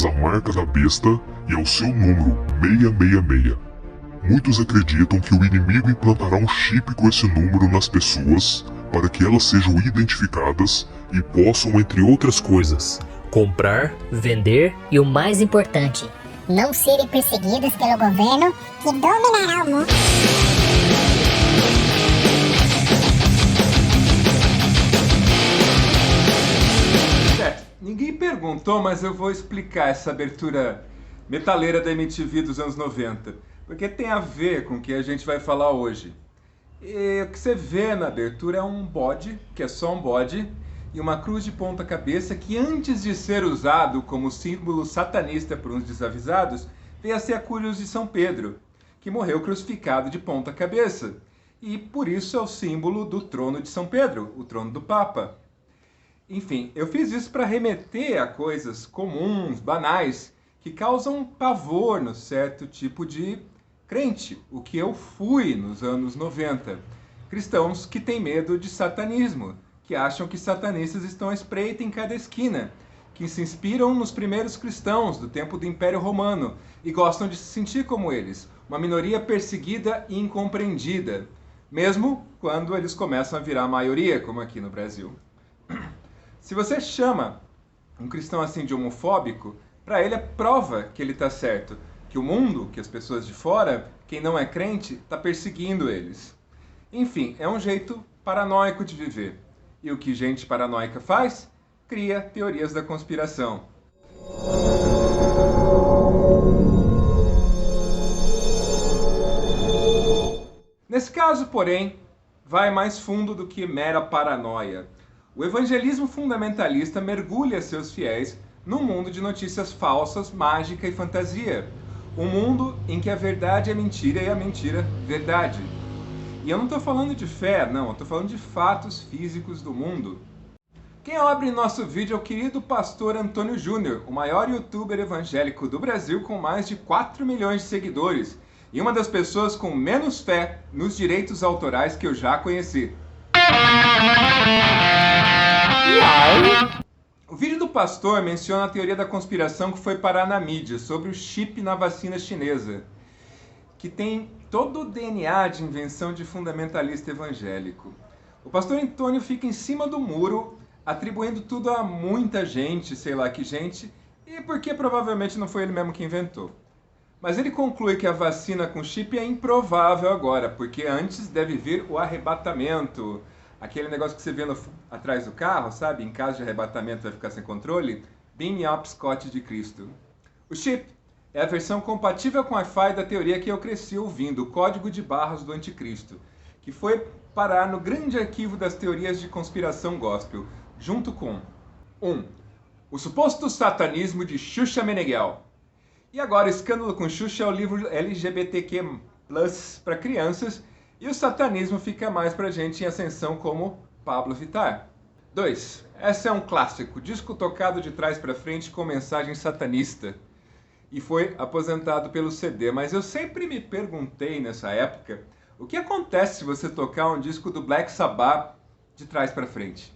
a marca da besta e ao seu número 666. Muitos acreditam que o inimigo implantará um chip com esse número nas pessoas para que elas sejam identificadas e possam, entre outras coisas, comprar, vender e o mais importante, não serem perseguidas pelo governo que dominará o mundo. Ninguém perguntou, mas eu vou explicar essa abertura metaleira da MTV dos anos 90, porque tem a ver com o que a gente vai falar hoje. E o que você vê na abertura é um bode, que é só um bode, e uma cruz de ponta cabeça que, antes de ser usado como símbolo satanista por uns desavisados, veio a ser a cruz de São Pedro, que morreu crucificado de ponta cabeça. E por isso é o símbolo do trono de São Pedro, o trono do Papa. Enfim, eu fiz isso para remeter a coisas comuns, banais, que causam pavor no certo tipo de crente, o que eu fui nos anos 90. Cristãos que têm medo de satanismo, que acham que satanistas estão à espreita em cada esquina, que se inspiram nos primeiros cristãos do tempo do Império Romano e gostam de se sentir como eles, uma minoria perseguida e incompreendida, mesmo quando eles começam a virar a maioria, como aqui no Brasil. Se você chama um cristão assim de homofóbico, para ele é prova que ele está certo, que o mundo, que as pessoas de fora, quem não é crente, está perseguindo eles. Enfim, é um jeito paranoico de viver. E o que gente paranoica faz? Cria teorias da conspiração. Nesse caso, porém, vai mais fundo do que mera paranoia. O evangelismo fundamentalista mergulha seus fiéis num mundo de notícias falsas, mágica e fantasia. Um mundo em que a verdade é mentira e a mentira verdade. E eu não estou falando de fé, não, eu estou falando de fatos físicos do mundo. Quem abre nosso vídeo é o querido pastor Antônio Júnior, o maior youtuber evangélico do Brasil com mais de 4 milhões de seguidores e uma das pessoas com menos fé nos direitos autorais que eu já conheci. O vídeo do pastor menciona a teoria da conspiração que foi parar na mídia sobre o chip na vacina chinesa, que tem todo o DNA de invenção de fundamentalista evangélico. O pastor Antônio fica em cima do muro, atribuindo tudo a muita gente, sei lá que gente, e porque provavelmente não foi ele mesmo que inventou. Mas ele conclui que a vacina com chip é improvável agora, porque antes deve vir o arrebatamento. Aquele negócio que você vê atrás do carro, sabe? Em caso de arrebatamento vai ficar sem controle. Beam me up, Scott de Cristo. O chip é a versão compatível com o Wi-Fi da teoria que eu cresci ouvindo, o código de barras do anticristo, que foi parar no grande arquivo das teorias de conspiração gospel, junto com 1. O suposto satanismo de Xuxa Meneghel. E agora, Escândalo com Xuxa é o livro LGBTQ+ para crianças, e o satanismo fica mais pra gente em ascensão como Pablo Vittar. 2. Essa é um clássico, disco tocado de trás pra frente com mensagem satanista. E foi aposentado pelo CD, mas eu sempre me perguntei nessa época, o que acontece se você tocar um disco do Black Sabbath de trás pra frente?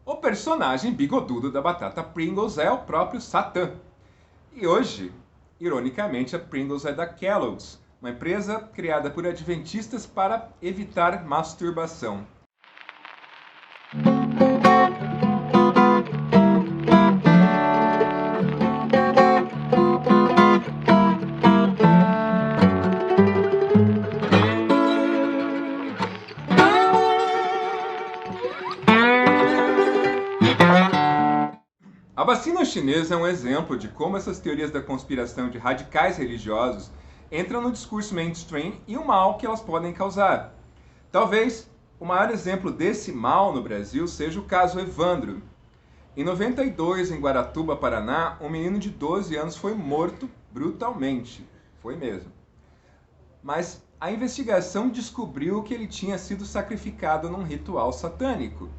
O personagem bigodudo da batata Pringles é o próprio Satã. E hoje, ironicamente, a Pringles é da Kellogg's, uma empresa criada por adventistas para evitar masturbação. A vacina chinesa é um exemplo de como essas teorias da conspiração de radicais religiosos entram no discurso mainstream e o mal que elas podem causar. Talvez o maior exemplo desse mal no Brasil seja o caso Evandro. Em 92, em Guaratuba, Paraná, um menino de 12 anos foi morto brutalmente. Foi mesmo. Mas a investigação descobriu que ele tinha sido sacrificado num ritual satânico.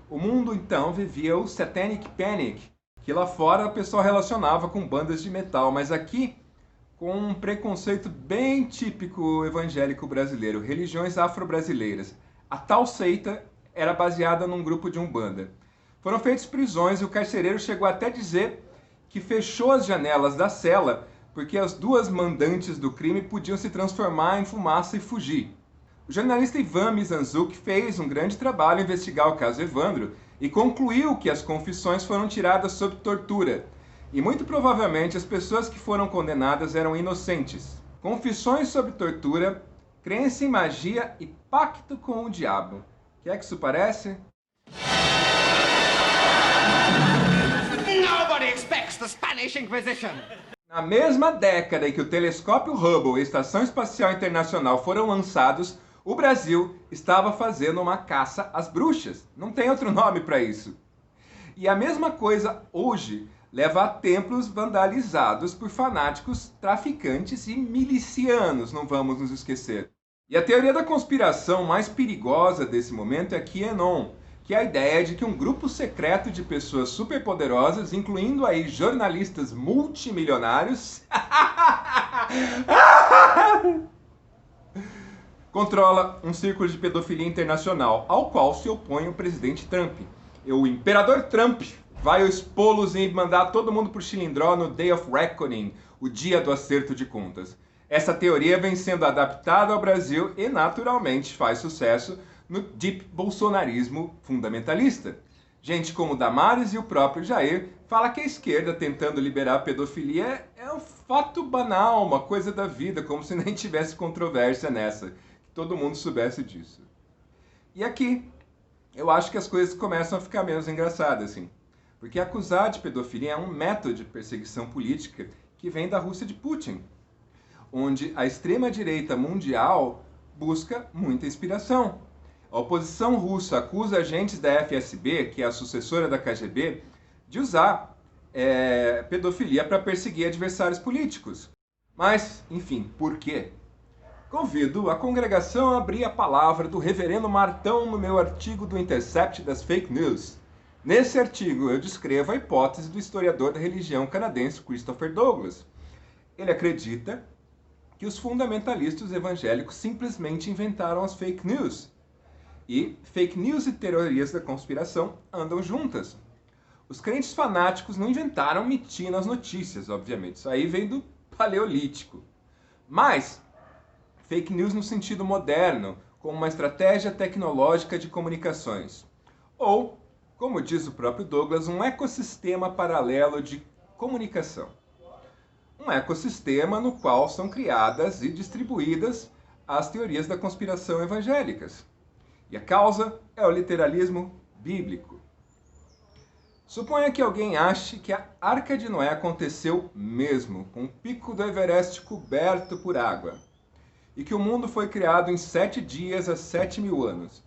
O mundo, então, vivia o Satanic Panic, que lá fora o pessoal relacionava com bandas de metal, mas aqui com um preconceito bem típico evangélico brasileiro, religiões afro-brasileiras. A tal seita era baseada num grupo de Umbanda. Foram feitas prisões e o carcereiro chegou até a dizer que fechou as janelas da cela porque as duas mandantes do crime podiam se transformar em fumaça e fugir. O jornalista Ivan Mizanzuki fez um grande trabalho em investigar o caso Evandro e concluiu que as confissões foram tiradas sob tortura. E muito provavelmente as pessoas que foram condenadas eram inocentes. Confissões sob tortura, crença em magia e pacto com o diabo. Que é que isso parece? Nobody expects the Spanish Inquisition. Na mesma década em que o telescópio Hubble e a Estação Espacial Internacional foram lançados, o Brasil estava fazendo uma caça às bruxas. Não tem outro nome para isso. E a mesma coisa hoje leva a templos vandalizados por fanáticos, traficantes e milicianos, não vamos nos esquecer. E a teoria da conspiração mais perigosa desse momento é a QAnon, que é a ideia de que um grupo secreto de pessoas superpoderosas, incluindo aí jornalistas multimilionários, controla um círculo de pedofilia internacional, ao qual se opõe o presidente Trump. O imperador Trump vai expô-los e mandar todo mundo pro chilindró no Day of Reckoning, o dia do acerto de contas. Essa teoria vem sendo adaptada ao Brasil e, naturalmente, faz sucesso no deep bolsonarismo fundamentalista. Gente como Damares e o próprio Jair fala que a esquerda tentando liberar a pedofilia é um fato banal, uma coisa da vida, como se nem tivesse controvérsia nessa, que todo mundo soubesse disso. E aqui, eu acho que as coisas começam a ficar menos engraçadas, assim. Porque acusar de pedofilia é um método de perseguição política que vem da Rússia de Putin, onde a extrema-direita mundial busca muita inspiração. A oposição russa acusa agentes da FSB, que é a sucessora da KGB, de usar pedofilia para perseguir adversários políticos. Mas, enfim, por quê? Convido a congregação a abrir a palavra do reverendo Martão no meu artigo do Intercept das Fake News. Nesse artigo eu descrevo a hipótese do historiador da religião canadense Christopher Douglas. Ele acredita que os fundamentalistas evangélicos simplesmente inventaram as fake news. E fake news e teorias da conspiração andam juntas. Os crentes fanáticos não inventaram mentir nas notícias, obviamente. Isso aí vem do Paleolítico. Mas fake news no sentido moderno, como uma estratégia tecnológica de comunicações. Ou, como diz o próprio Douglas, um ecossistema paralelo de comunicação. Um ecossistema no qual são criadas e distribuídas as teorias da conspiração evangélicas. E a causa é o literalismo bíblico. Suponha que alguém ache que a Arca de Noé aconteceu mesmo, com o pico do Everest coberto por água, e que o mundo foi criado em 7 dias há 7.000 anos.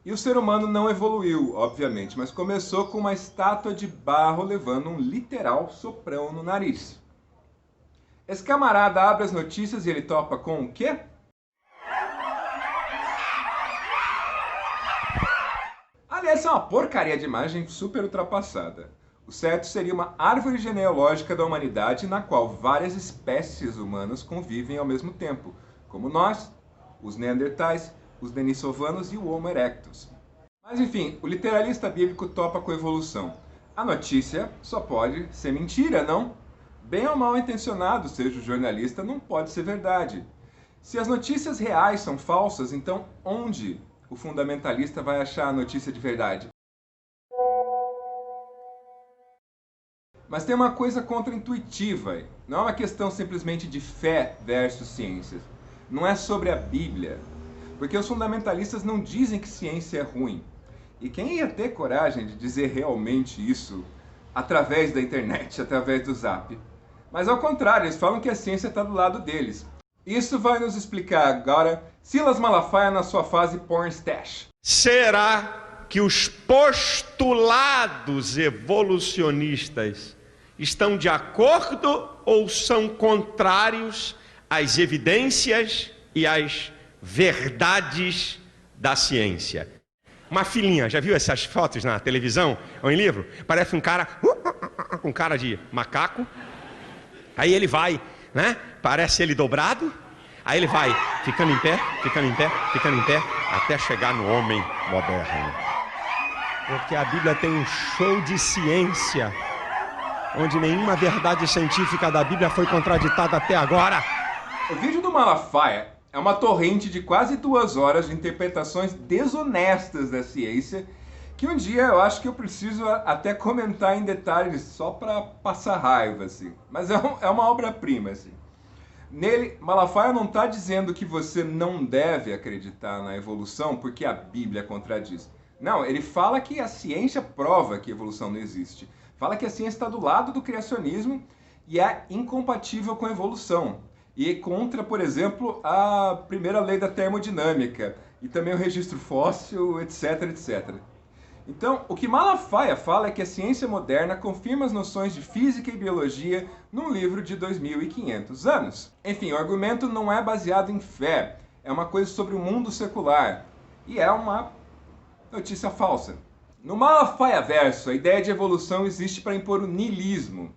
E o ser humano não evoluiu, obviamente, mas começou com uma estátua de barro levando um literal soprão no nariz. Esse camarada abre as notícias e ele topa com o quê? Aliás, é uma porcaria de imagem super ultrapassada. O certo seria uma árvore genealógica da humanidade na qual várias espécies humanas convivem ao mesmo tempo, como nós, os neandertais, os denisovanos e o Homo erectus. Mas enfim, o literalista bíblico topa com a evolução. A notícia só pode ser mentira, não? Bem ou mal intencionado seja o jornalista, não pode ser verdade. Se as notícias reais são falsas, então onde o fundamentalista vai achar a notícia de verdade? Mas tem uma coisa contraintuitiva. Não é uma questão simplesmente de fé versus ciências. Não é sobre a Bíblia. Porque os fundamentalistas não dizem que ciência é ruim. E quem ia ter coragem de dizer realmente isso através da internet, através do Zap? Mas ao contrário, eles falam que a ciência está do lado deles. Isso vai nos explicar agora Silas Malafaia na sua fase pornstash. Será que os postulados evolucionistas estão de acordo ou são contrários às evidências e às verdades da ciência? Uma filhinha, já viu essas fotos na televisão ou em livro? Parece um cara com cara de macaco. Aí ele vai né? Parece ele dobrado. Aí ele vai ficando em pé, ficando em pé, ficando em pé, até chegar no homem moderno. Porque a Bíblia tem um show de ciência, onde nenhuma verdade científica da Bíblia foi contraditada até agora. O vídeo do Malafaia é uma torrente de quase 2 horas de interpretações desonestas da ciência, que um dia eu acho que eu preciso até comentar em detalhes só para passar raiva, assim. Mas é uma obra-prima, assim. Nele, Malafaia não está dizendo que você não deve acreditar na evolução porque a Bíblia contradiz. Não, ele fala que a ciência prova que a evolução não existe. Fala que a ciência está do lado do criacionismo e é incompatível com a evolução. E é contra, por exemplo, a primeira lei da termodinâmica e também o registro fóssil, etc, etc. Então, o que Malafaia fala é que a ciência moderna confirma as noções de física e biologia num livro de 2.500 anos. Enfim, o argumento não é baseado em fé, é uma coisa sobre o mundo secular e é uma notícia falsa. No Malafaia verso, a ideia de evolução existe para impor o niilismo.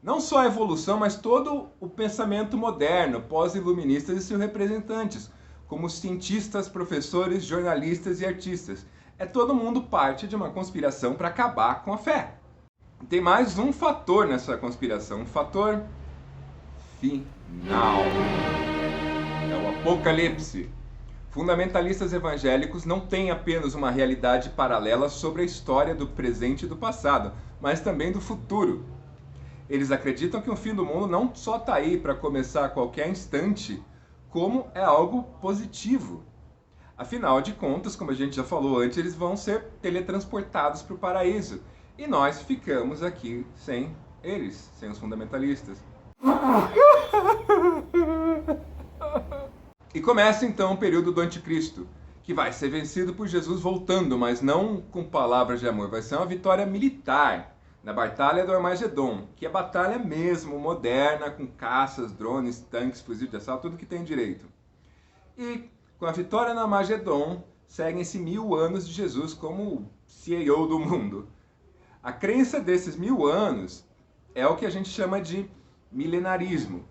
Não só a evolução, mas todo o pensamento moderno, pós-iluministas e seus representantes, como cientistas, professores, jornalistas e artistas. É todo mundo parte de uma conspiração para acabar com a fé. Tem mais um fator nessa conspiração, um fator final. É o Apocalipse. Fundamentalistas evangélicos não têm apenas uma realidade paralela sobre a história do presente e do passado, mas também do futuro. Eles acreditam que o fim do mundo não só está aí para começar a qualquer instante, como é algo positivo. Afinal de contas, como a gente já falou antes, eles vão ser teletransportados para o paraíso. E nós ficamos aqui sem eles, sem os fundamentalistas. E começa então o período do anticristo, que vai ser vencido por Jesus voltando, mas não com palavras de amor. Vai ser uma vitória militar na Batalha do Armagedon, que é batalha mesmo, moderna, com caças, drones, tanques, fuzil de assalto, tudo que tem direito. E com a vitória no Armagedon, seguem-se 1000 anos de Jesus como CEO do mundo. A crença desses 1000 anos é o que a gente chama de milenarismo.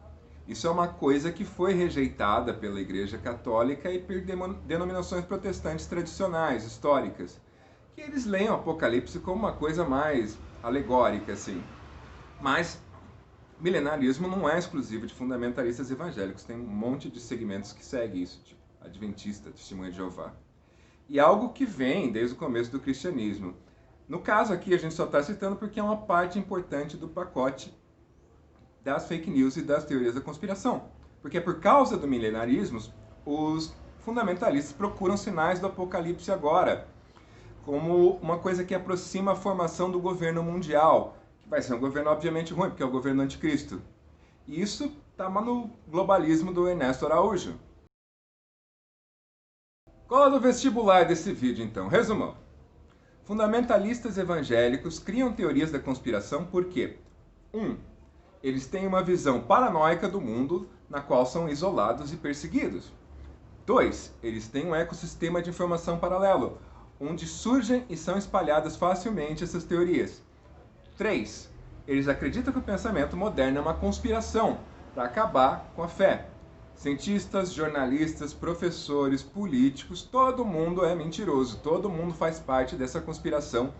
Isso é uma coisa que foi rejeitada pela Igreja Católica e por denominações protestantes tradicionais, históricas, que eles leem o Apocalipse como uma coisa mais alegórica, assim. Mas milenarismo não é exclusivo de fundamentalistas evangélicos, tem um monte de segmentos que seguem isso, tipo Adventista, Testemunha de Jeová. E algo que vem desde o começo do cristianismo. No caso aqui, a gente só está citando porque é uma parte importante do pacote das fake news e das teorias da conspiração. Porque por causa do milenarismo, os fundamentalistas procuram sinais do apocalipse agora, como uma coisa que aproxima a formação do governo mundial, que vai ser um governo obviamente ruim, porque é o governo anticristo. E isso está no globalismo do Ernesto Araújo. Cola do vestibular desse vídeo, então. Resumão. Fundamentalistas evangélicos criam teorias da conspiração porque 1. Eles têm uma visão paranoica do mundo na qual são isolados e perseguidos. 2. Eles têm um ecossistema de informação paralelo, onde surgem e são espalhadas facilmente essas teorias. 3. Eles acreditam que o pensamento moderno é uma conspiração para acabar com a fé. Cientistas, jornalistas, professores, políticos, todo mundo é mentiroso, todo mundo faz parte dessa conspiração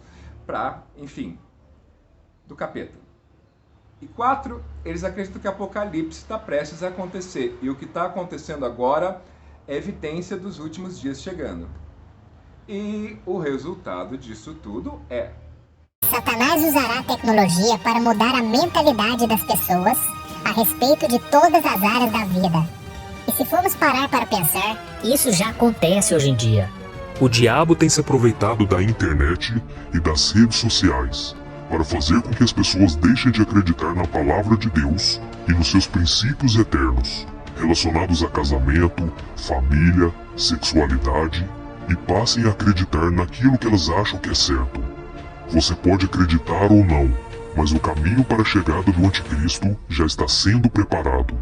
para, enfim, do capeta. E 4, eles acreditam que o apocalipse está prestes a acontecer, e o que está acontecendo agora é evidência dos últimos dias chegando. E o resultado disso tudo é: Satanás usará a tecnologia para mudar a mentalidade das pessoas a respeito de todas as áreas da vida. E se formos parar para pensar, Isso já acontece hoje em dia. O diabo tem se aproveitado da internet e das redes sociais para fazer com que as pessoas deixem de acreditar na palavra de Deus e nos seus princípios eternos, relacionados a casamento, família, sexualidade, e passem a acreditar naquilo que elas acham que é certo. Você pode acreditar ou não, mas o caminho para a chegada do anticristo já está sendo preparado.